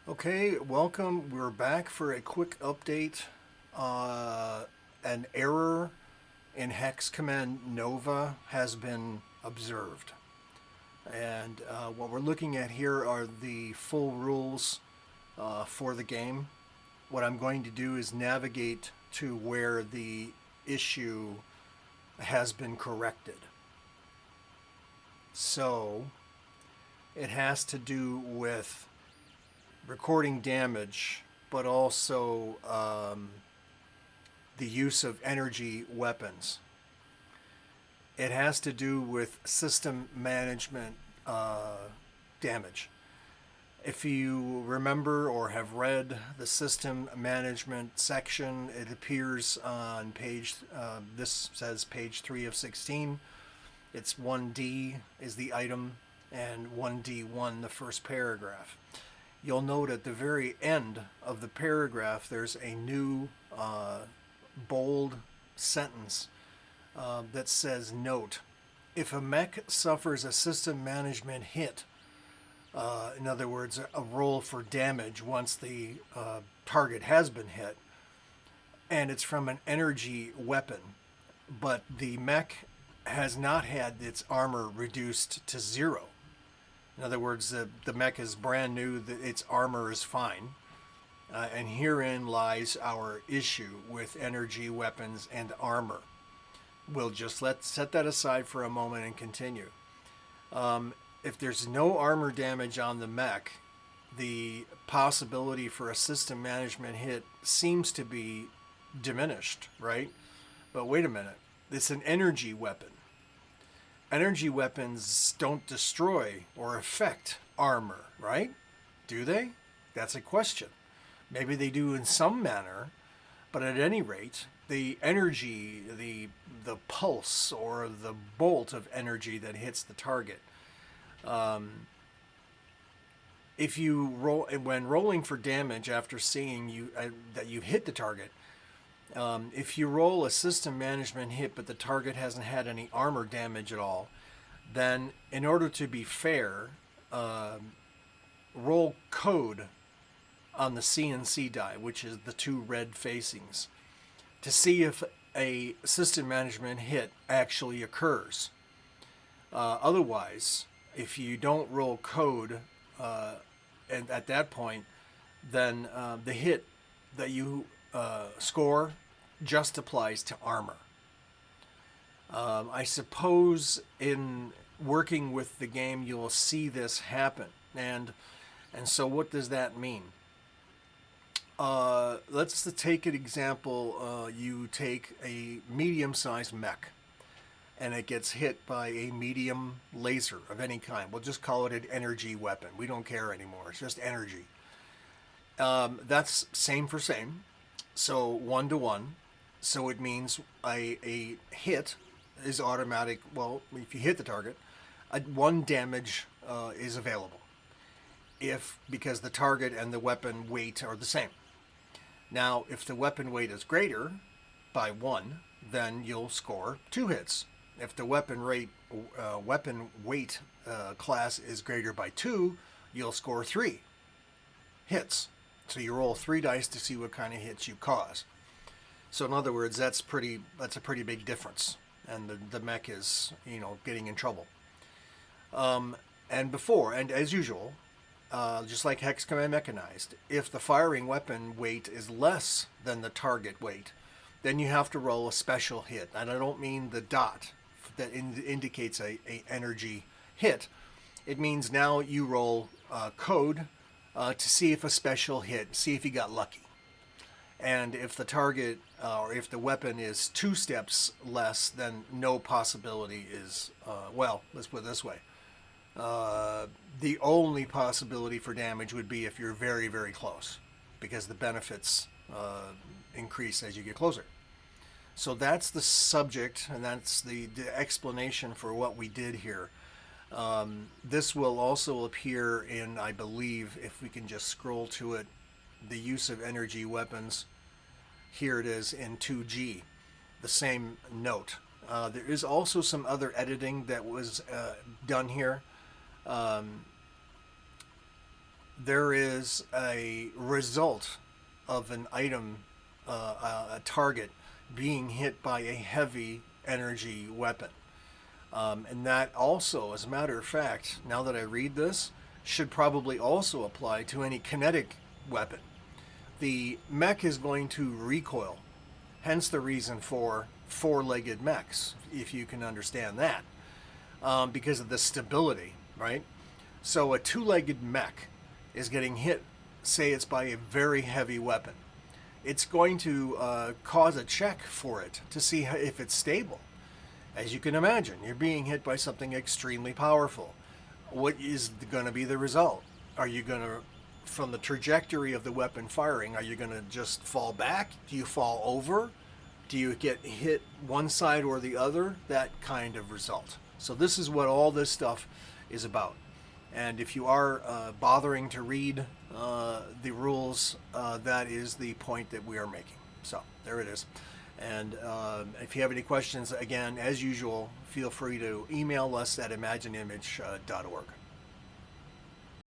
Okay, welcome. We're back for a quick update. An error in hex command Nova has been observed. And what we're looking at here are the full rules for the game. What I'm going to do is navigate to where the issue has been corrected. So it has to do with recording damage, but also the use of energy weapons. It has to do with system management damage. If you remember or have read the system management section, it appears on page, this says page 3 of 16. It's 1D is the item, and 1D1 the first paragraph. You'll note at the very end of the paragraph there's a new bold sentence that says, note, if a mech suffers a system management hit, in other words, a roll for damage once the target has been hit, and it's from an energy weapon, but the mech has not had its armor reduced to 0. In other words, the mech is brand new, its armor is fine. And herein lies our issue with energy weapons and armor. We'll just set that aside for a moment and continue. If there's no armor damage on the mech, the possibility for a system management hit seems to be diminished, right? But wait a minute, it's an energy weapon. Energy weapons don't destroy or affect armor, right? Do they? That's a question. Maybe they do in some manner, but at any rate, the energy, the pulse or the bolt of energy that hits the target. If you roll when rolling for damage after seeing that you hit the target, if you roll a system management hit but the target hasn't had any armor damage at all, then in order to be fair, roll code on the CNC die, which is the two red facings, to see if a system management hit actually occurs. Otherwise, if you don't roll code and at that point, then the hit that you score just applies to armor. I suppose in working with the game, you'll see this happen. And so what does that mean? Let's take an example. You take a medium-sized mech, and it gets hit by a medium laser of any kind. We'll just call it an energy weapon. We don't care anymore. It's just energy. That's same for same. So 1 to 1. So it means a hit is automatic. Well, if you hit the target, one damage is available. Because the target and the weapon weight are the same. Now, if the weapon weight is greater by 1, then you'll score 2 hits. If the weapon weight class is greater by 2, you'll score 3 hits. So you roll 3 dice to see what kind of hits you cause. So in other words, that's a pretty big difference, and the mech is getting in trouble. And as usual, just like Hex Command Mechanized, if the firing weapon weight is less than the target weight, then you have to roll a special hit. And I don't mean the dot that indicates a energy hit. It means now you roll code to see if a special hit, see if you got lucky. And if the target or if the weapon is 2 steps less, then no possibility is, let's put it this way. The only possibility for damage would be if you're very, very close, because the benefits increase as you get closer. So that's the subject, and that's the explanation for what we did here. This will also appear in, I believe, if we can just scroll to it, the use of energy weapons. Here it is in 2G, the same note. There is also some other editing that was done here. there is a result of an item, a target, being hit by a heavy energy weapon. And that also, as a matter of fact, now that I read this, should probably also apply to any kinetic weapon. The mech is going to recoil, hence the reason for four-legged mechs, if you can understand that, because of the stability, right? So a two-legged mech is getting hit, say it's by a very heavy weapon. It's going to cause a check for it to see if it's stable. As you can imagine, you're being hit by something extremely powerful. What is going to be the result? Are you going to, from the trajectory of the weapon firing, are you going to just fall back? Do you fall over? Do you get hit one side or the other? That kind of result. So this is what all this stuff is about. And if you are bothering to read the rules, that is the point that we are making. So there it is. And if you have any questions, again, as usual, feel free to email us at imagineimage.org.